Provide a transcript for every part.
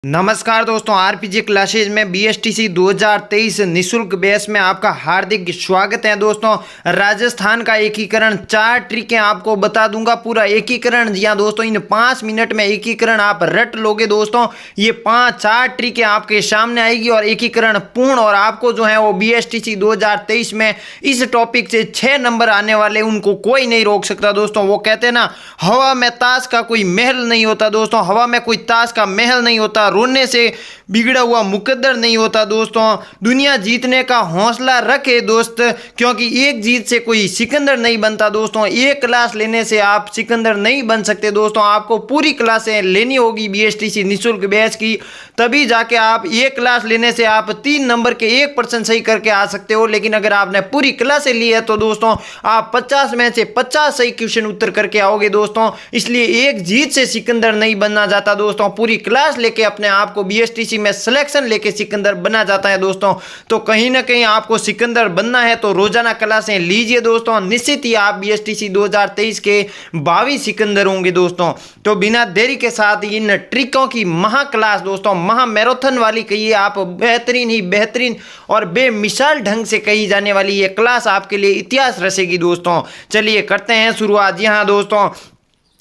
नमस्कार दोस्तों, RPG classes में बीएसटीसी 2023 निशुल्क बैच में आपका हार्दिक स्वागत है। दोस्तों, राजस्थान का एकीकरण 4 ट्रिकें आपको बता दूंगा। पूरा एकीकरण जी हाँ दोस्तों, इन 5 मिनट में एकीकरण आप रट लोगे। दोस्तों, ये 4 ट्रिकें आपके सामने आएगी और एकीकरण पूर्ण। और आपको जो है वो बीएसटीसी 2023 में इस टॉपिक से 6 नंबर आने वाले, उनको कोई नहीं रोक सकता। दोस्तों, वो कहते हैं ना, हवा में ताश का कोई महल नहीं होता। दोस्तों, हवा में कोई ताश का महल नहीं होता, रोने से बिगड़ा हुआ मुकद्दर नहीं होता। दोस्तों, दुनिया जीतने का हौसला रखे दोस्त, क्योंकि एक जीत से कोई सिकंदर नहीं बनता। दोस्तों, एक क्लास लेने से आप सिकंदर नहीं बन सकते। दोस्तों, आपको पूरी क्लासें लेनी होगी बीएसटीसी निशुल्क बैच की, तभी जाके आप एक क्लास लेने से आप 3 नंबर के 1% सही करके आ सकते हो। लेकिन अगर आपने पूरी क्लासें ली है तो दोस्तों आप 50 में से 50 सही क्वेश्चन उत्तर करके आओगे। दोस्तों, इसलिए एक जीत से सिकंदर नहीं बनना जाता। दोस्तों, पूरी क्लास लेके अपने आप को बीएसटीसी में सिलेक्शन लेके सिकंदर बना जाता है। दोस्तों, तो कहीं ना कहीं आपको सिकंदर बनना है तो रोजाना क्लासें लीजिए। दोस्तों, निश्चित ही आप बीएसटीसी 2023 के 22 सिकंदर होंगे। दोस्तों, तो बिना देरी के साथ इन ट्रिकों की महा क्लास, दोस्तों महा मैराथन वाली कहिए आप, बेहतरीन ही बेहतरीन और बेमिसाल ढंग से कही जाने वाली ये क्लास आपके लिए इतिहास रचेगी। दोस्तों, चलिए करते हैं शुरुआत। जी हाँ दोस्तों,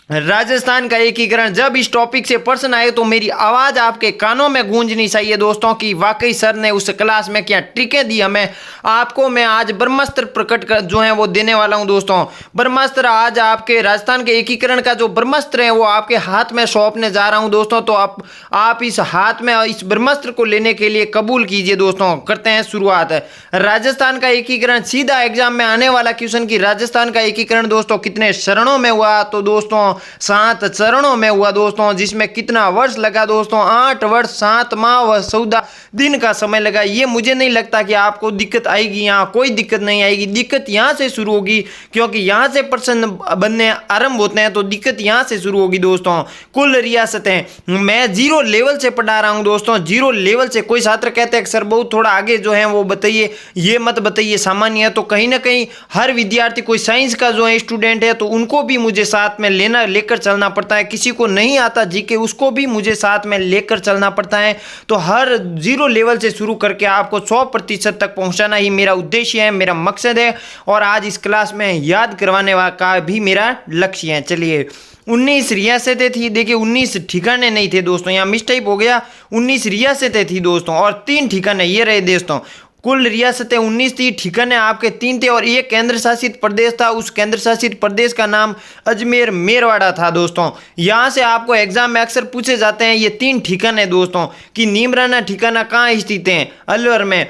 राजस्थान का एकीकरण, जब इस टॉपिक से प्रश्न आए तो मेरी आवाज आपके कानों में गूंजनी चाहिए। दोस्तों, कि वाकई सर ने उस क्लास में क्या ट्रिकें दी हमें। आपको मैं आज ब्रह्मास्त्र प्रकट कर जो है वो देने वाला हूं। दोस्तों, ब्रह्मास्त्र आज आपके राजस्थान के एकीकरण का जो ब्रह्मास्त्र है वो आपके हाथ में सौंपने जा रहा हूं। दोस्तों, तो आप इस हाथ में इस ब्रह्मास्त्र को लेने के लिए कबूल कीजिए। दोस्तों, करते हैं शुरुआत। राजस्थान का एकीकरण, सीधा एग्जाम में आने वाला क्वेश्चन की राजस्थान का एकीकरण दोस्तों कितने चरणों में हुआ, तो दोस्तों 7 चरणों में हुआ। दोस्तों, जिसमें कितना वर्ष लगा दोस्तों, 8 वर्ष 7 माह व 14 दिन का समय लगा। ये मुझे नहीं लगता कि आपको दिक्कत आएगी, यहाँ कोई दिक्कत नहीं आएगी। दिक्कत यहाँ से शुरू होगी, क्योंकि यहाँ से प्रश्न बनने आरंभ होते हैं तो दिक्कत यहाँ से शुरू होगी। दोस्तों, कुल रियासतें मैं 0 लेवल से पढ़ा रहा हूँ। दोस्तों, 0 लेवल से। कोई छात्र कहते हैं सर बहुत थोड़ा आगे जो है वो बताइए, ये मत बताइए, सामान्य है। तो कहीं ना कहीं हर विद्यार्थी, कोई साइंस का जो है स्टूडेंट है तो उनको भी मुझे साथ में लेकर चलना पड़ता है। किसी को नहीं आता जीके, उसको भी मुझे साथ में लेकर चलना पड़ता है। तो हर 0 लेवल से शुरू करके आपको 100% तक पहुंचाना ही मेरा उद्देश्य है, मेरा मकसद है, और आज इस क्लास में याद करवाने का भी मेरा लक्ष्य है। चलिए, 19 रियासतें थी। देखिए, 19 ठिकाने नहीं थे दोस्तों, यहाँ मिस्टेक हो गया। 19 रियासतें थी दोस्तों, और 3 ठिकाने ये रहे। दोस्तों, कुल रियासतें 19 थी, ठिकाने आपके 3 थे, और एक केंद्र शासित प्रदेश था। उस केंद्र शासित प्रदेश का नाम अजमेर मेरवाड़ा था। दोस्तों, यहाँ से आपको एग्जाम में अक्सर पूछे जाते हैं ये 3 ठिकाने दोस्तों, कि नीमराना ठिकाना कहाँ स्थित है, अलवर में,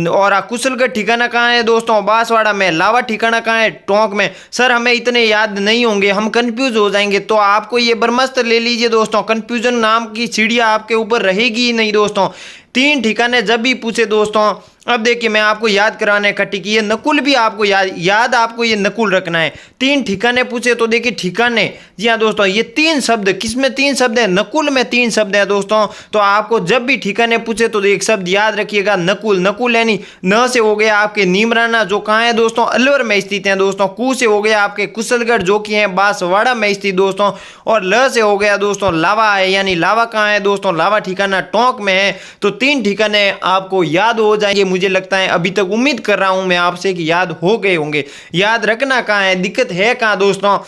और कुशलगढ़ ठिकाना कहाँ है दोस्तों, बांसवाड़ा में, लावा ठिकाना कहाँ है, टोंक में। सर हमें इतने याद नहीं होंगे, हम कंफ्यूज हो जाएंगे। तो आपको ये ब्रह्मास्त्र ले लीजिए दोस्तों, कंफ्यूजन नाम की सीढ़ियाँ आपके ऊपर रहेगी ही नहीं। दोस्तों, 3 ठिकाने जब भी पूछे दोस्तों, अब देखिए मैं आपको याद कराने का टिक, ये नकुल भी आपको याद आपको ये नकुल रखना है। 3 ठिकाने पूछे तो देखिए ठिकाने, जी हाँ दोस्तों, ये 3 शब्द, किसमें 3 शब्द है, नकुल में 3 शब्द है। दोस्तों, तो आपको जब भी ठिकाने पूछे तो एक शब्द याद रखिएगा, नकुल। नकुल यानी न से हो गया आपके नीमराना, जो कहाँ है दोस्तों, अलवर में स्थित है। दोस्तों, कु से हो गया आपके कुशलगढ़, जो कि है बांसवाड़ा में स्थित। दोस्तों, और ल से हो गया दोस्तों लावा है, यानी लावा कहाँ है दोस्तों, लावा ठिकाना टोंक में है। तो 3 ठिकाने आपको याद हो जाएंगे, मुझे लगता है। अभी तक उम्मीद कर रहा हूं मैं आपसे कि याद हो गए होंगे। याद रखना कहां है, दिक्कत है कहां दोस्तों,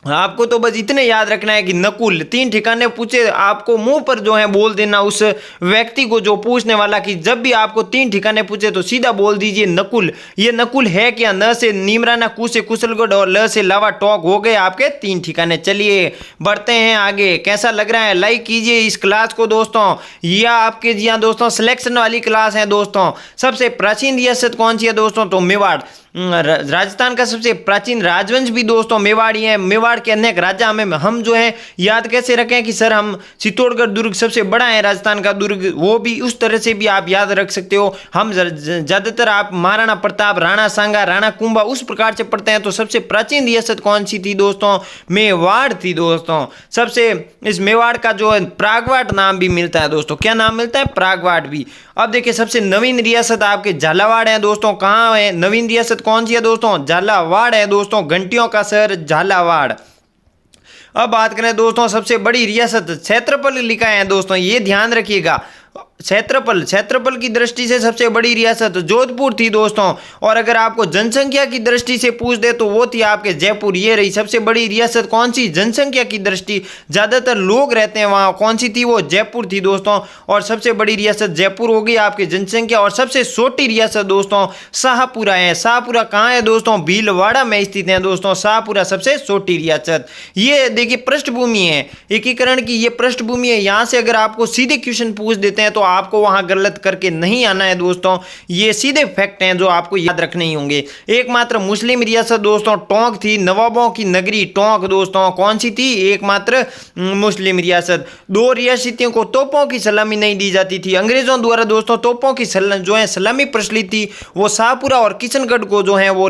आपको तो बस इतने याद रखना है कि नकुल। 3 ठिकाने पूछे, आपको मुंह पर जो है बोल देना उस व्यक्ति को जो पूछने वाला, कि जब भी आपको 3 ठिकाने पूछे तो सीधा बोल दीजिए नकुल। ये नकुल है क्या, न से नीमराना, कु से कुशलगढ़ और ल से लावा टोंक, हो गए आपके 3 ठिकाने। चलिए बढ़ते हैं आगे। कैसा लग रहा है, लाइक कीजिए इस क्लास को दोस्तों। यह आपके जी हाँ दोस्तों सिलेक्शन वाली क्लास है। दोस्तों, सबसे प्राचीन रियासत कौन सी है दोस्तों, तो मेवाड़। राजस्थान का सबसे प्राचीन राजवंश भी दोस्तों मेवाड़ी है। मेवाड़ के अनेक राजा हम जो है याद कैसे रखें कि सर हम चित्तौड़गढ़ दुर्ग सबसे बड़ा है राजस्थान का दुर्ग, वो भी उस तरह से भी आप याद रख सकते हो। हम ज्यादातर आप महाराणा प्रताप, राणा सांगा, राणा कुंभा उस प्रकार से पढ़ते हैं। तो सबसे प्राचीन रियासत कौन सी थी दोस्तों, मेवाड़ थी। दोस्तों, सबसे इस मेवाड़ का जो है प्रागवाट नाम भी मिलता है। दोस्तों, क्या नाम मिलता है, प्रागवाट भी। अब देखिए, सबसे नवीन रियासत आपके झालावाड़ है। दोस्तों, कहाँ है नवीन रियासत, कौन सी है दोस्तों, झालावाड़ है। दोस्तों, घंटियों का शहर झालावाड़। अब बात करें दोस्तों सबसे बड़ी रियासत, क्षेत्रफल लिखा है दोस्तों, ये ध्यान रखिएगा। क्षेत्रफल की दृष्टि से सबसे बड़ी रियासत जोधपुर थी दोस्तों। और अगर आपको जनसंख्या की दृष्टि से पूछ दे तो वो थी आपके जयपुर। ये रही सबसे बड़ी रियासत कौन सी, जनसंख्या की दृष्टि ज्यादातर लोग रहते हैं वहां, कौन सी थी, वो जयपुर थी दोस्तों। और सबसे बड़ी रियासत जयपुर होगी आपकी जनसंख्या। और सबसे छोटी रियासत दोस्तों शाहपुरा है। शाहपुरा कहाँ है दोस्तों, भीलवाड़ा में स्थित है दोस्तों। शाहपुरा सबसे छोटी रियासत। ये देखिए पृष्ठभूमि है एकीकरण की, ये पृष्ठभूमि है। यहां से अगर आपको सीधे क्वेश्चन पूछ देते हैं तो आपको वहां गलत करके नहीं आना है दोस्तों। ये सीधे फैक्ट हैं जो आपको याद रखने ही होंगे। एकमात्र मुस्लिम रियासत दोस्तों टोंक थी, नवाबों की नगरी टोंक दोस्तों। कौन सी थी, एकमात्र मुस्लिम रियासत। दो रियासतियों को तोपों की सलामी नहीं दी जाती थी अंग्रेजों द्वारा दोस्तों। तोपों की जो है सलामी प्रचलित थी, वो शाहपुरा और किशनगढ़ को जो है वो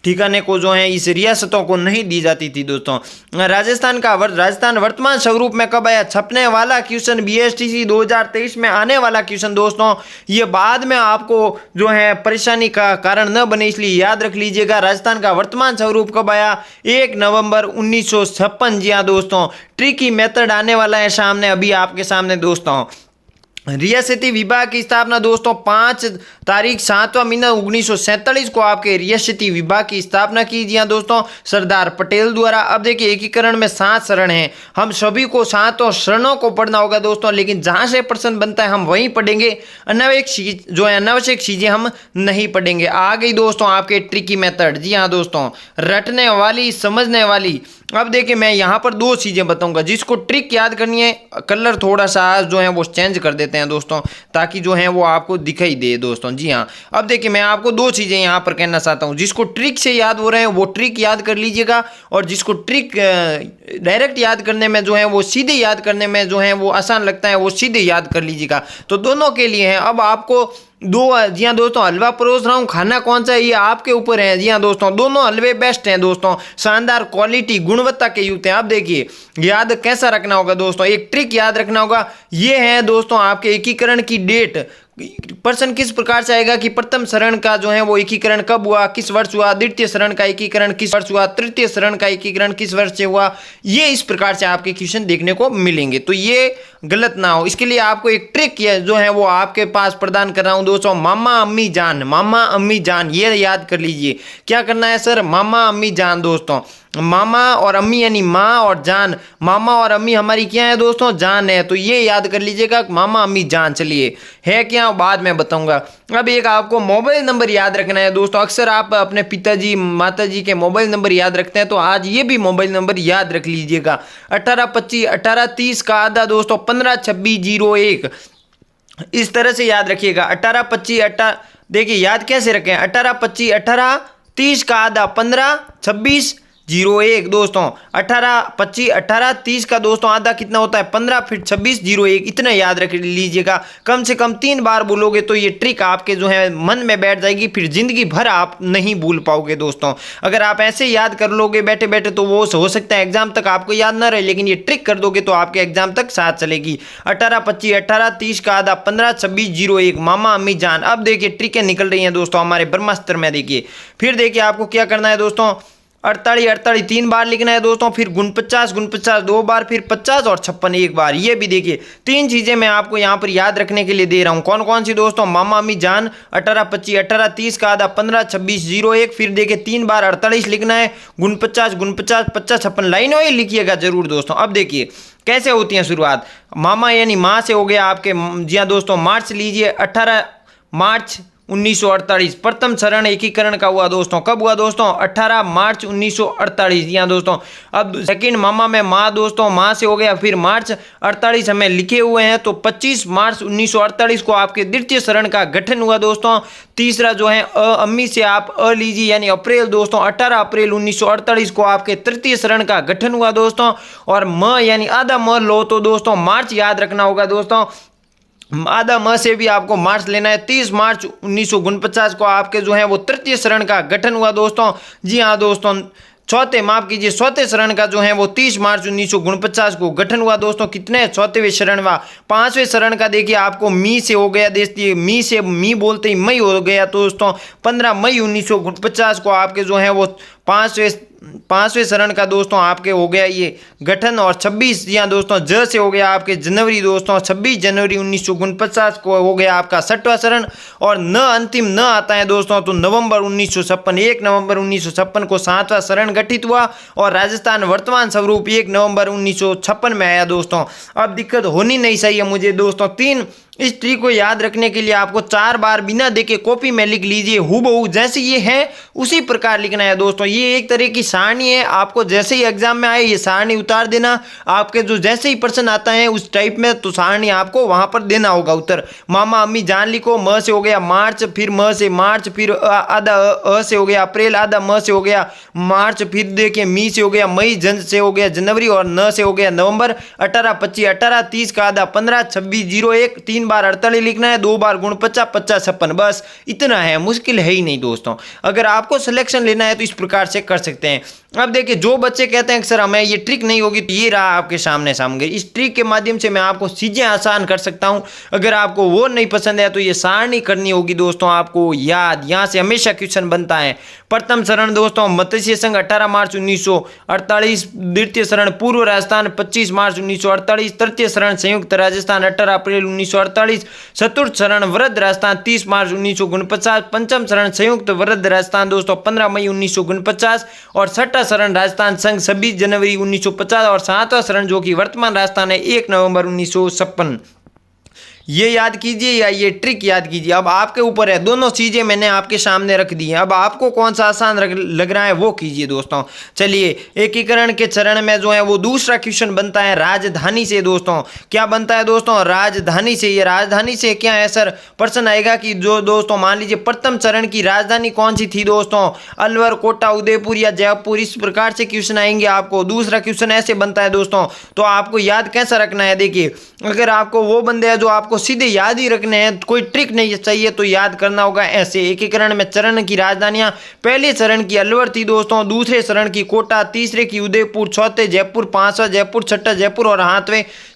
ठिकाने को जो है इस रियासतों को नहीं दी जाती थी दोस्तों। राजस्थान वर्तमान स्वरूप में कब आया, छपने वाला क्वेश्चन बीएसटीसी 2023 में आने वाला क्वेश्चन दोस्तों। ये बाद में आपको जो है परेशानी का कारण न बने, इसलिए याद रख लीजिएगा। राजस्थान का वर्तमान स्वरूप कब आया, 1 नवंबर 1956। जी हाँ दोस्तों, ट्रिकी मेथड आने वाला है सामने, अभी आपके सामने दोस्तों। रियासती विभाग की स्थापना दोस्तों 5 तारीख 7वां महीना 1947 को आपके रियासती विभाग की स्थापना की। जी हाँ दोस्तों, सरदार पटेल द्वारा। अब देखिए एकीकरण में 7 चरण हैं, हम सभी को 7 चरणों को पढ़ना होगा दोस्तों, लेकिन जहां से प्रश्न बनता है हम वहीं पढ़ेंगे। अनावश्यक चीजें हम नहीं पढ़ेंगे। आ गई दोस्तों आपके ट्रिकी मेथड। जी हाँ दोस्तों, रटने वाली समझने वाली। अब देखिए मैं यहाँ पर 2 चीजें बताऊंगा, जिसको ट्रिक याद करनी है कलर थोड़ा सा जो है वो चेंज कर देते हैं दोस्तों, ताकि जो है वो आपको दिखाई दे दोस्तों। जी हाँ, अब देखिए मैं आपको 2 चीजें यहाँ पर कहना चाहता हूँ। जिसको ट्रिक से याद हो रहे हैं वो ट्रिक याद कर लीजिएगा, और जिसको ट्रिक डायरेक्ट याद करने में जो है वो सीधे याद करने में जो है वो आसान लगता है, वो सीधे याद कर लीजिएगा। तो दोनों के लिए है। अब आपको जी हाँ दोस्तों, हलवा परोस रहा हूँ, खाना कौन सा है ये आपके ऊपर है। जी हाँ दोस्तों, दोनों हलवे बेस्ट हैं दोस्तों, शानदार क्वालिटी गुणवत्ता के युक्त हैं। अब देखिए याद कैसा रखना होगा दोस्तों, एक ट्रिक याद रखना होगा। ये है दोस्तों आपके एकीकरण की डेट। प्रश्न किस प्रकार से आएगा कि प्रथम शरण का जो है वो एकीकरण कब हुआ, किस वर्ष हुआ, द्वितीय शरण का एकीकरण किस वर्ष हुआ, तृतीय शरण का एकीकरण किस वर्ष से हुआ। ये इस प्रकार से आपके क्वेश्चन देखने को मिलेंगे, तो ये गलत ना हो, इसके लिए आपको एक ट्रिक जो है वो आपके पास प्रदान कर रहा हूं दोस्तों। मामा अम्मी जान, ये याद कर लीजिए। क्या करना है सर, मामा अम्मी जान दोस्तों। मामा और अम्मी यानी माँ और जान, मामा और अम्मी हमारी क्या है दोस्तों, जान है। तो ये याद कर लीजिएगा, मामा अम्मी जान। चलिए है क्या, बाद में बताऊंगा। अब एक आपको मोबाइल नंबर याद रखना है दोस्तों। अक्सर आप अपने पिताजी माताजी के मोबाइल नंबर याद रखते हैं, तो आज ये भी मोबाइल नंबर याद रख लीजिएगा। 1825 1830 का आधा दोस्तों 152601, इस तरह से याद रखिएगा। 1825 देखिए याद कैसे रखें, 1825 1830 का आधा 152601 दोस्तों। 1825 1830 का दोस्तों आधा कितना होता है, 15, फिर 2601, इतना याद रख लीजिएगा। कम से कम 3 बार बोलोगे तो ये ट्रिक आपके जो है मन में बैठ जाएगी, फिर जिंदगी भर आप नहीं भूल पाओगे दोस्तों। अगर आप ऐसे याद कर लोगे बैठे बैठे तो वो हो सकता है एग्जाम तक आपको याद ना रहे, लेकिन ये ट्रिक कर दोगे तो आपके एग्जाम तक साथ चलेगी। 1825 1830 का आधा 152601, मामा अम्मी जान। अब देखिए ट्रिकें निकल रही हैं दोस्तों हमारे ब्रह्मास्त्र में। देखिए फिर देखिए आपको क्या करना है दोस्तों, 48 3 बार लिखना है दोस्तों, फिर 49 2 बार, फिर 50 और 56 1 बार। ये भी देखिए 3 चीजें मैं आपको यहाँ पर याद रखने के लिए दे रहा हूँ। कौन कौन सी दोस्तों, मामा अम्मी जान, 1825 1830 का आधा 152601, फिर देखिए 3 बार 48 लिखना है, 49 50 56 लाइनों ही लिखिएगा जरूर दोस्तों। अब देखिए कैसे होती है शुरुआत, मामा यानी माँ से हो गया आपके। जी हाँ दोस्तों, मार्च लीजिए, 18 मार्च 1948 प्रथम चरण एकीकरण का हुआ दोस्तों। कब हुआ दोस्तों, 18 मार्च 1948। यहाँ दोस्तों अब सेकंड मामा में माँ दोस्तों, माँ से हो गया, फिर मार्च 48 हमें लिखे हुए हैं, तो 25 मार्च 1948 को आपके द्वितीय चरण का गठन हुआ दोस्तों। तीसरा जो है अम्मी से आप लीजिए यानी अप्रैल दोस्तों, 18 अप्रैल 1948 को आपके तृतीय चरण का गठन हुआ दोस्तों। और म यानी आधा म लो तो दोस्तों मार्च याद रखना होगा दोस्तों, आधा म से भी आपको मार्च लेना है। 30 मार्च 1949 को आपके जो है वो तृतीय शरण का गठन हुआ दोस्तों। जी हाँ दोस्तों, चौथे शरण का जो है वो 30 मार्च 1949 को गठन हुआ दोस्तों। कितने, चौथेवें शरण व 5वें शरण का देखिए आपको मी से हो गया, देखिए मी से मी बोलते ही मई हो गया दोस्तों। 15 मई 1949 को आपके जो है वो 5वें 5वें चरण का दोस्तों आपके हो गया ये गठन। और 26 जी हाँ दोस्तों ज से हो गया आपके जनवरी दोस्तों, 26 जनवरी 1949 को हो गया आपका 6वां चरण। और न अंतिम न आता है दोस्तों तो नवंबर 1956, 1 नवंबर 1956 को 7वां चरण गठित हुआ और राजस्थान वर्तमान स्वरूप 1 नवंबर 1956 में आया दोस्तों। अब दिक्कत होनी नहीं चाहिए मुझे दोस्तों। 3 इस ट्रिक को याद रखने के लिए आपको 4 बार बिना देखे कॉपी में लिख लीजिए, हूबहू जैसे ये है उसी प्रकार लिखना है दोस्तों। ये एक तरह की सारणी है, आपको जैसे ही एग्जाम में आए ये सारणी उतार देना। आपके जो जैसे ही प्रश्न आता है उस टाइप में तो सारणी आपको वहां पर देना होगा उत्तर। मामा अम्मी जान लिखो, म से हो गया मार्च, फिर म से मार्च, फिर आधा अ से हो गया अप्रैल, आधा म से हो गया मार्च, फिर देखिए मी से हो गया मई, जन से हो गया जनवरी और न से हो गया नवंबर। 18 25 18 30 का आधा 15 26 01, 3 बार 48 लिखना है, 2 बार गुण 50 50 56, बस इतना है, मुश्किल है ही नहीं दोस्तों। अगर आपको सिलेक्शन लेना है तो इस प्रकार से कर सकते हैं। अब देखिए जो बच्चे कहते हैं कि सर हमें ये ट्रिक नहीं होगी, तो ये रहा आपके सामने सामग्री। इस ट्रिक के माध्यम से मैं आपको चीजें आसान कर सकता हूं। अगर आपको वो नहीं पसंद है तो ये सारणी करनी होगी दोस्तों आपको याद। यहां से हमेशा क्वेश्चन बनता है। प्रथम चरण दोस्तों मत्स्य संघ 18 मार्च 1948, द्वितीय चरण पूर्व राजस्थान 25 मार्च 1948, तृतीय चरण संयुक्त राजस्थान 18 अप्रैल 1948, चतुर्थ चरण वृद्ध राजस्थान 30 मार्च 1949, पंचम चरण संयुक्त वृद्ध राजस्थान दोस्तों 15 मई 1949 और छठा चरण राजस्थान संघ 26 जनवरी 1950 और 7वां चरण जो कि वर्तमान राजस्थान है 1 नवंबर 1956। ये याद कीजिए या ये ट्रिक याद कीजिए, अब आपके ऊपर है। दोनों चीजें मैंने आपके सामने रख दी हैं, अब आपको कौन सा आसान लग रहा है वो कीजिए दोस्तों। चलिए एकीकरण के चरण में जो है वो दूसरा क्वेश्चन बनता है राजधानी से दोस्तों। क्या बनता है दोस्तों? राजधानी से। ये राजधानी से क्या है सर? प्रश्न आएगा कि जो दोस्तों मान लीजिए प्रथम चरण की राजधानी कौन सी थी दोस्तों? अलवर, कोटा, उदयपुर या जयपुर, इस प्रकार से क्वेश्चन आएंगे आपको। दूसरा क्वेश्चन ऐसे बनता है दोस्तों, तो आपको याद कैसा रखना है? देखिए अगर आपको वो बंदे हैं जो आपको सीधे याद ही रखने हैं, कोई ट्रिक नहीं चाहिए, तो याद करना होगा ऐसे। एकीकरण में चरण की राजधानियां, पहले चरण की अलवर थी दोस्तों, दूसरे चरण की कोटा, तीसरे की उदयपुर, चौथे जयपुर, पांचवा जयपुर, छठा जयपुर और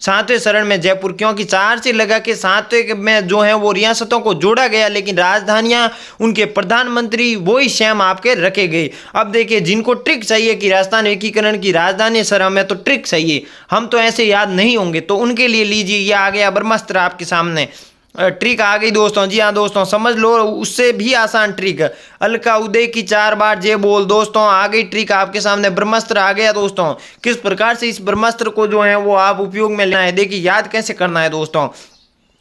सातवें चरण में जयपुर। क्योंकि 4 से लगा के 7वें में जो है वो रियासतों को जोड़ा गया, लेकिन राजधानियां उनके प्रधानमंत्री वही सेम आपके रखे गए। अब देखिए जिनको ट्रिक चाहिए कि राजस्थान एकीकरण की राजधानी सर हमें तो ट्रिक चाहिए, हम तो ऐसे याद नहीं होंगे, तो उनके लिए लीजिए ये आ गया ब्रह्मास्त्र आपके सामने। ट्रिक आ गई दोस्तों। जी हाँ दोस्तों समझ लो, उससे भी आसान ट्रिक अलका उदय की 4 बार जे बोल। दोस्तों आ गई ट्रिक आपके सामने, ब्रह्मास्त्र आ गया दोस्तों। किस प्रकार से इस ब्रह्मास्त्र को जो है वो आप उपयोग में लेना है, देखिए याद कैसे करना है दोस्तों।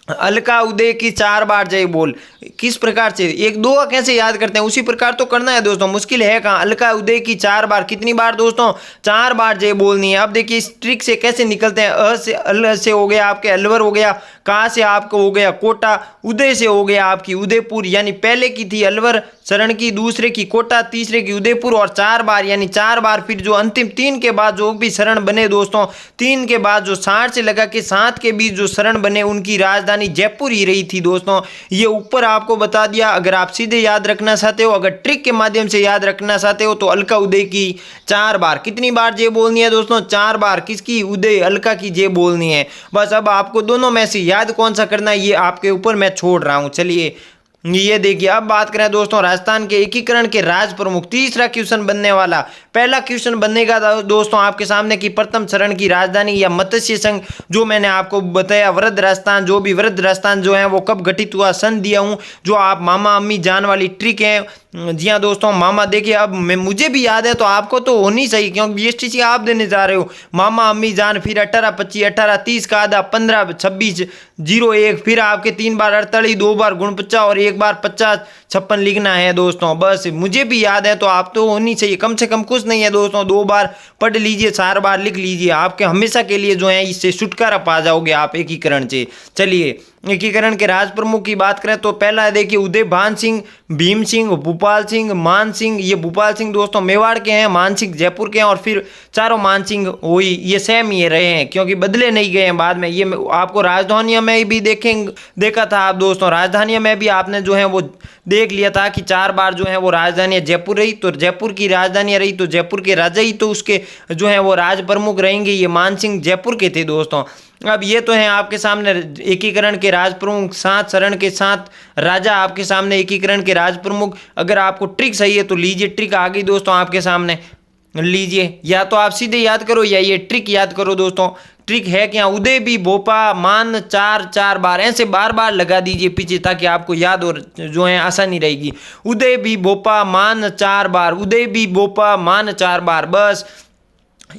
अलका उदय की 4 बार जय बोल, किस प्रकार से एक दो कैसे याद करते हैं उसी प्रकार तो करना है दोस्तों, मुश्किल है कहाँ। अलका उदय की 4 बार, कितनी बार दोस्तों? 4 बार जय बोलनी है। अब देखिए इस ट्रिक से कैसे निकलते हैं। अ से अल से हो गया आपके अलवर हो गया, का से आपको हो गया कोटा, उदय से हो गया आपकी उदयपुर, यानी पहले की थी अलवर चरण की, दूसरे की कोटा, तीसरे की उदयपुर और 4 बार यानी 4 बार। फिर जो अंतिम 3 के बाद जो भी शरण बने दोस्तों, 3 के बाद जो 60 से लगा के 7 के बीच जो शरण बने उनकी राजधानी जयपुर ही रही थी दोस्तों। ये ऊपर आपको बता दिया। अगर आप सीधे याद रखना चाहते हो, अगर ट्रिक के माध्यम से याद रखना चाहते हो तो अलका उदय की 4 बार, कितनी बार जय बोलनी है दोस्तों? 4 बार। किसकी? उदय, अलका की जय बोलनी है बस। अब आपको दोनों में से याद कौन सा करना है ये आपके ऊपर मैं छोड़ रहा हूं। चलिए ये देखिए अब बात करें दोस्तों राजस्थान के एकीकरण के राज प्रमुख। तीसरा क्वेश्चन बनने वाला, पहला क्वेश्चन बनेगा दोस्तों आपके सामने की प्रथम चरण की राजधानी या मत्स्य संघ, जो मैंने आपको बताया वृद्ध राजस्थान, जो भी वृद्ध राजस्थान जो है वो कब गठित हुआ, सन दिया हूं, जो आप मामा अम्मी जान वाली ट्रिक है। जी हाँ दोस्तों मामा, देखिए अब मुझे भी याद है तो आपको तो होनी चाहिए क्योंकि बीएसटीसी आप देने जा रहे हो। मामा अम्मी जान, फिर 18 25 18 30 का आधा 15 26 01, फिर आपके 3 बार 48, 2 बार गुण 50 और 1 बार 50 56 लिखना है दोस्तों। बस मुझे भी याद है तो आप तो होनी चाहिए, कम से कम कुछ नहीं है दोस्तों। 2 बार पढ़ लीजिए, 4 बार लिख लीजिए, आपके हमेशा के लिए जो है इससे छुटकारा पा जाओगे आप एकीकरण से। चलिए एकीकरण के राज प्रमुख की बात करें तो पहला है देखिए उदय भान सिंह, भीम सिंह, भूपाल सिंह, मान सिंह। ये भूपाल सिंह दोस्तों मेवाड़ के हैं, मान सिंह जयपुर के हैं और फिर चारों मान सिंह वही ये सेम ये रहे हैं क्योंकि बदले नहीं गए हैं बाद में। ये आपको राजधानियों में भी देखा था आप दोस्तों, राजधानियों में भी आपने जो है वो देख लिया था कि 4 बार जो है वो राजधानी जयपुर रही, तो जयपुर की राजधानी रही तो जयपुर के राजा ही तो उसके जो है वो राज प्रमुख रहेंगे। ये मान सिंह जयपुर के थे दोस्तों। अब ये तो है आपके सामने एकीकरण के राज प्रमुख, 7 चरण के 7 राजा आपके सामने एकीकरण के राज प्रमुख। अगर आपको ट्रिक सही है तो लीजिए, ट्रिक आ गई दोस्तों आपके सामने। लीजिए, या तो आप सीधे याद करो या ये ट्रिक याद करो दोस्तों। ट्रिक है क्या, उदय भी भोपा मान 4 बार, ऐसे बार बार लगा दीजिए पीछे ताकि आपको याद और जो है आसानी रहेगी। उदय भी भोपा मान 4 बार, उदय भी भोपा मान 4 बार, बस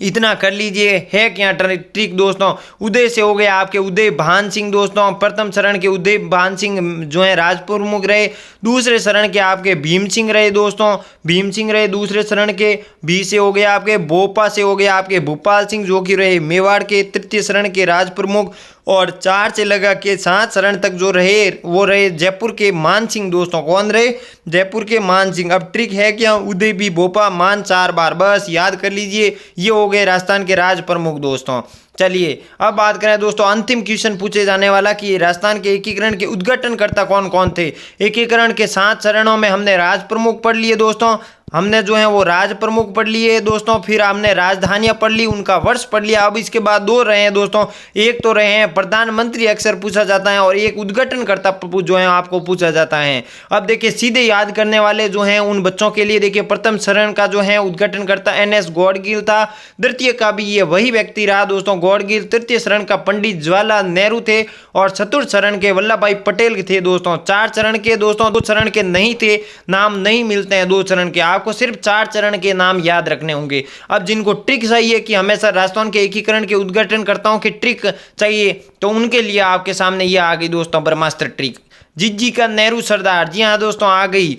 इतना कर लीजिए। है क्या ट्रिक दोस्तों। उदय से हो गया आपके उदय भान सिंह दोस्तों, प्रथम शरण के उदय भान सिंह जो है राज प्रमुख रहे। दूसरे शरण के आपके भीम सिंह रहे दोस्तों, भीम सिंह रहे दूसरे शरण के। बी से हो गया आपके भोपा से हो गया आपके भोपाल सिंह जो कि रहे मेवाड़ के तृतीय शरण के राज प्रमुख। और 4 से लगा के 7 शरण तक जो रहे वो रहे जयपुर के मान सिंह दोस्तों। कौन रहे, जयपुर के मान सिंह। अब ट्रिक है क्या, उदय भी भोपा मान 4 बार, बस याद कर लीजिए। ये हो गए राजस्थान के राज प्रमुख दोस्तों। चलिए अब बात करें दोस्तों, अंतिम क्वेश्चन पूछे जाने वाला कि राजस्थान के एकीकरण के उद्घाटनकर्ता कौन कौन थे। एकीकरण के 7 चरणों में हमने राज प्रमुख पढ़ लिए दोस्तों, हमने जो है वो राज प्रमुख पढ़ लिए दोस्तों। फिर हमने राजधानियां पढ़ ली, उनका वर्ष पढ़ लिया। अब इसके बाद 2 रहे हैं दोस्तों, एक तो रहे हैं प्रधानमंत्री अक्सर पूछा जाता है और एक उद्घाटनकर्ता जो है आपको पूछा जाता है। अब देखिए सीधे याद करने वाले जो हैं उन बच्चों के लिए देखिए, प्रथम शरण का जो है उद्घाटनकर्ता NS गौड़गिल था। द्वितीय का भी ये वही व्यक्ति रहा दोस्तों, गौड़गिल। तृतीय शरण का पंडित जवाहरलाल नेहरू थे और चतुर्थ शरण के वल्लभ भाई पटेल थे दोस्तों। 4 चरण के दोस्तों, 2 चरण के नहीं थे, नाम नहीं मिलते हैं 2 चरण के, आपको सिर्फ 4 चरण के नाम याद रखने होंगे। अब जिनको ट्रिक चाहिए कि हमेशा राजस्थान के एकीकरण के उद्घाटनकर्ताओं की ट्रिक चाहिए तो उनके लिए आपके सामने ये आ गई दोस्तों ब्रह्मास्त्र ट्रिक। जिज्जी का नेहरू सरदार, जी हाँ दोस्तों आ गई।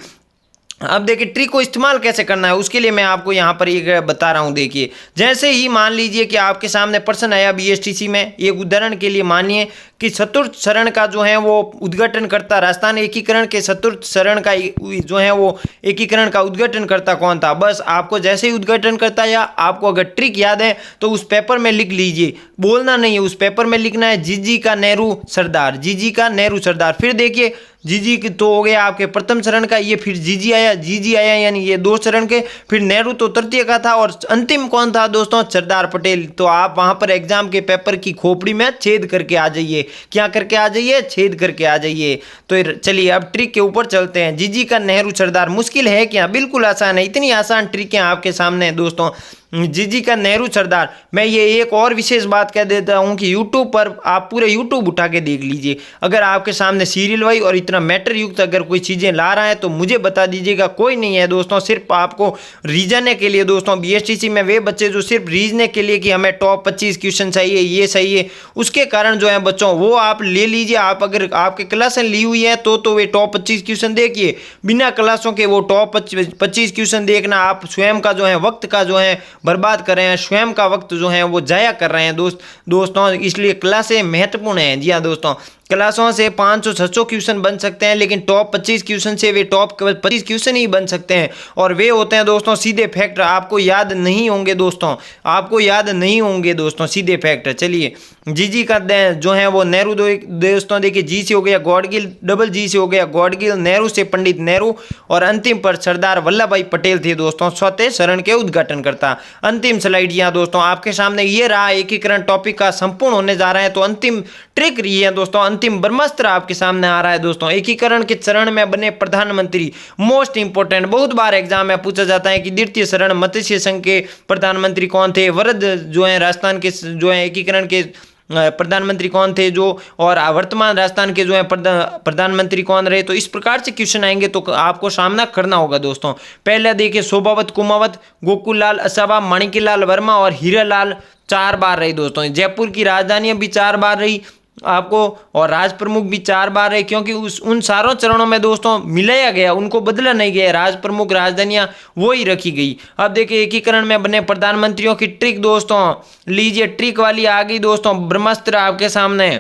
अब देखिए ट्रिक को इस्तेमाल कैसे करना है उसके लिए मैं आपको यहाँ पर एक बता रहा हूँ। देखिए जैसे ही मान लीजिए कि आपके सामने प्रश्न आया BSTC में, एक उदाहरण के लिए मानिए कि चतुर्थ शरण का जो है वो उद्घाटनकर्ता, राजस्थान एकीकरण के चतुर्थ शरण का जो है वो एकीकरण का उद्घाटनकर्ता कौन था। बस आपको जैसे ही उद्घाटनकर्ता या आपको अगर ट्रिक याद है तो उस पेपर में लिख लीजिए, बोलना नहीं है, उस पेपर में लिखना है जिज्जी का नेहरू सरदार, जिज्जी का नेहरू सरदार। फिर देखिए जीजी तो हो गया आपके प्रथम चरण का, ये फिर जीजी आया यानी ये 2 चरण के, फिर नेहरू तो तृतीय का था और अंतिम कौन था दोस्तों, सरदार पटेल। तो आप वहां पर एग्जाम के पेपर की खोपड़ी में छेद करके आ जाइए। क्या करके आ जाइए, छेद करके आ जाइए। तो चलिए अब ट्रिक के ऊपर चलते हैं। जीजी का नेहरू सरदार मुश्किल है क्या, बिल्कुल आसान है, इतनी आसान ट्रिकें आपके सामने हैं दोस्तों। जीजी का नेहरू सरदार। मैं ये एक और विशेष बात कह देता हूँ कि YouTube पर आप पूरे YouTube उठा के देख लीजिए, अगर आपके सामने सीरियल वाइज और इतना मैटर युक्त अगर कोई चीज़ें ला रहा है तो मुझे बता दीजिएगा, कोई नहीं है दोस्तों, सिर्फ आपको रीजनने के लिए दोस्तों। BSTC में वे बच्चे जो सिर्फ रीजनने के लिए कि हमें टॉप 25 क्वेश्चन चाहिए, ये चाहिए, उसके कारण जो है बच्चों वो आप ले लीजिए। आप अगर आपके क्लासें ली हुई है तो वे टॉप 25 क्वेश्चन देखिए, बिना क्लासों के वो टॉप 25 क्वेश्चन देखना आप स्वयं का जो है वक्त का जो है बर्बाद कर रहे हैं, स्वयं का वक्त जो है वो जाया कर रहे हैं दोस्तों। इसलिए क्लासें महत्वपूर्ण हैं। जी हाँ दोस्तों, क्लासों से 500-600 क्वेश्चन बन सकते हैं लेकिन टॉप 25 क्वेश्चन से वे टॉप 25 क्वेश्चन ही बन सकते हैं और वे होते हैं दोस्तों सीधे फैक्टर, आपको याद नहीं होंगे दोस्तों, आपको याद नहीं होंगे दोस्तों सीधे फैक्टर। चलिए जीजी का जो है वो नेहरू दोस्तों, देखिए जी से हो गया गौड़गिल, डबल जी से हो गया गौड़गिल, नेहरू से पंडित नेहरू और अंतिम पर सरदार वल्लभ भाई पटेल थे दोस्तों, चौथे शरण के उद्घाटनकर्ता। अंतिम स्लाइड यहाँ दोस्तों आपके सामने ये रहा, एकीकरण टॉपिक का संपूर्ण होने जा रहा है तो अंतिम ट्रिक रही है दोस्तों, अंतिम ब्रह्मास्त्र आपके सामने आ रहा है दोस्तों। एकीकरण के चरण में बने प्रधानमंत्री, मोस्ट इंपोर्टेंट, बहुत बार एग्जाम में पूछा जाता है कि द्वितीय शरण मत्स्य संघ के प्रधानमंत्री कौन थे, वरद जो है राजस्थान के जो है एकीकरण के प्रधानमंत्री कौन थे जो, और वर्तमान राजस्थान के जो है प्रधानमंत्री कौन रहे। तो इस प्रकार से क्वेश्चन आएंगे तो आपको सामना करना होगा दोस्तों। पहले देखिए शोभावत कुमावत, गोकुल लाल असावा, माणिक्यलाल वर्मा और हीरालाल 4 बार रही दोस्तों। जयपुर की राजधानियां भी 4 बार रही आपको और राज प्रमुख भी 4 बार है, क्योंकि उन सारों चरणों में दोस्तों मिलाया गया, उनको बदला नहीं गया, राज प्रमुख राजधानियां वो ही रखी गई। अब देखिए एकीकरण में बने प्रधानमंत्रियों की ट्रिक दोस्तों, लीजिए ट्रिक वाली आ गई दोस्तों, ब्रह्मास्त्र आपके सामने।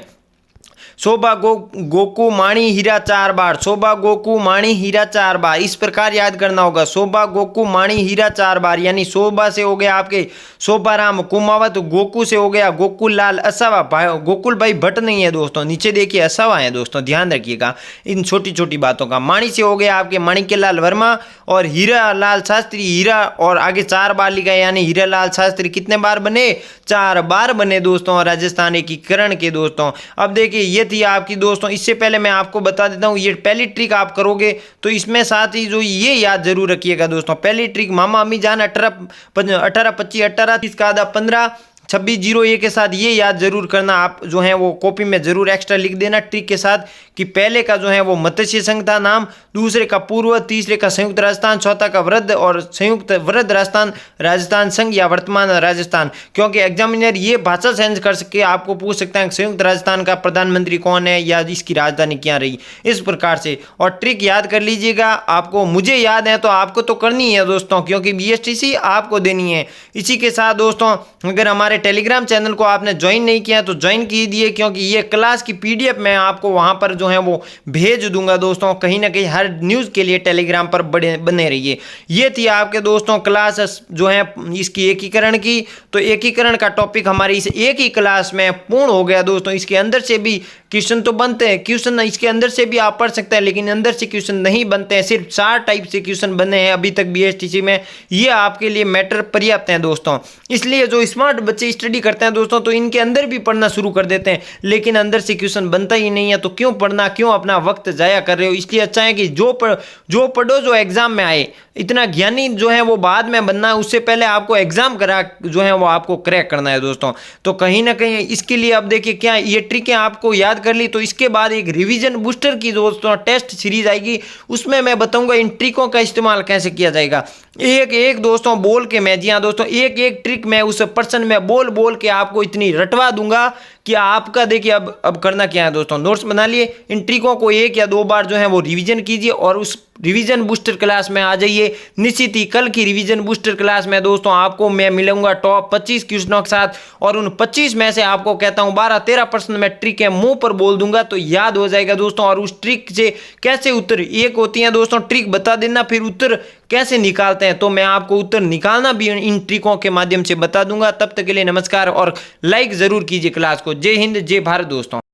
शोभा गोकू माणी हीरा 4 बार, शोभा गोकू माणी हीरा 4 बार, इस प्रकार याद करना होगा। शोभा गोकू माणी हीरा 4 बार, यानी शोभा से हो गया आपके शोभाराम कुमावत, गोकू से हो गया गोकुल लाल असावा, गोकुल भाई भट्ट नहीं है दोस्तों, नीचे देखिए असावा है दोस्तों, ध्यान रखिएगा इन छोटी छोटी बातों का। माणी से हो गया आपके माणिक्यलाल वर्मा और हीरा लाल शास्त्री, हीरा और आगे 4 बार लिखा है, यानी हीरा लाल शास्त्री कितने बार बने, 4 बार बने दोस्तों राजस्थान एकीकरण के दोस्तों। अब देखिए ये थी आपकी दोस्तों। इससे पहले मैं आपको बता देता हूँ, ये पहली ट्रिक आप करोगे तो इसमें साथ ही जो ये याद जरूर रखिएगा दोस्तों। पहली ट्रिक, मामा अम्मी जान 18 25 18 30 का आधा 15 2601 के साथ ये याद जरूर करना। आप जो है वो कॉपी में जरूर एक्स्ट्रा लिख देना ट्रिक के साथ कि पहले का जो है वो मत्स्य संघ था नाम, दूसरे का पूर्व, तीसरे का संयुक्त राजस्थान, चौथा का वृद्ध और संयुक्त वृद्ध राजस्थान, राजस्थान संघ या वर्तमान राजस्थान। क्योंकि एग्जामिनर ये भाषा चेंज कर सके, आपको पूछ सकता है संयुक्त राजस्थान का प्रधानमंत्री कौन है या इसकी राजधानी क्या रही, इस प्रकार से। और ट्रिक याद कर लीजिएगा, आपको मुझे याद है तो आपको तो करनी है दोस्तों, क्योंकि BSTC आपको देनी है। इसी के साथ दोस्तों, अगर हमारे टेलीग्राम चैनल को आपने ज्वाइन नहीं किया तो ज्वाइन कीजिए, क्योंकि ये क्लास की PDF मैं आपको वहां पर जो है वो भेज दूंगा दोस्तों। कहीं ना कहीं हर न्यूज़ के लिए टेलीग्राम पर बने रहिए। ये थी आपके दोस्तों क्लास जो है इसकी एकीकरण की। तो एकीकरण का टॉपिक हमारी इस एक ही क्लास में पूर्ण हो गया दोस्तों। इसके अंदर से भी क्वेश्चन तो बनते हैं, क्वेश्चन इसके अंदर से भी आप पढ़ सकते हैं, लेकिन अंदर से क्वेश्चन नहीं बनते हैं। सिर्फ 4 टाइप से क्वेश्चन बने हैं अभी तक BSTC में। ये आपके लिए मैटर पर्याप्त है दोस्तों। इसलिए जो स्मार्ट बच्चे स्टडी करते हैं दोस्तों, तो इनके अंदर भी पढ़ना शुरू कर देते हैं, लेकिन अंदर से क्वेश्चन बनता ही नहीं है। तो क्यों पढ़ना, क्यों अपना वक्त जाया कर रहे हो? इसलिए अच्छा है कि जो पढ़ो जो एग्जाम में आए। इतना ज्ञानी जो है वो बाद में बनना है, उससे पहले आपको एग्जाम करा जो है वो आपको क्रैक करना है दोस्तों। तो कहीं ना कहीं इसके लिए अब देखिए क्या ये ट्रिकें आपको याद कर ली, तो इसके बाद एक रिवीजन बूस्टर की दोस्तों टेस्ट सीरीज आएगी, उसमें मैं बताऊंगा इन ट्रिकों का इस्तेमाल कैसे किया जाएगा। एक एक दोस्तों बोल के मैं, जी हाँ दोस्तों, एक एक ट्रिक मैं उस पर्सन में बोल के आपको इतनी रटवा दूंगा कि आपका देखिए अब करना क्या है दोस्तों, नोट्स बना लिए, इन ट्रिकों को 1 या 2 बार जो है वो रिवीजन कीजिए और उस रिवीजन बूस्टर क्लास में आ जाइए। निश्चित ही कल की रिवीजन बूस्टर क्लास में दोस्तों आपको मैं मिलूंगा टॉप 25 क्वेश्चनों के साथ, और उन 25 में से आपको कहता हूं 12-13% मैं ट्रिक है मुंह पर बोल दूंगा, तो याद हो जाएगा दोस्तों। और उस ट्रिक से कैसे उत्तर, एक होती है दोस्तों ट्रिक बता देना, फिर उत्तर कैसे निकालते हैं, तो मैं आपको उत्तर निकालना भी इन ट्रिकों के माध्यम से बता दूंगा। तब तक के लिए नमस्कार और लाइक जरूर कीजिए क्लास को। जय हिंद, जय भारत दोस्तों।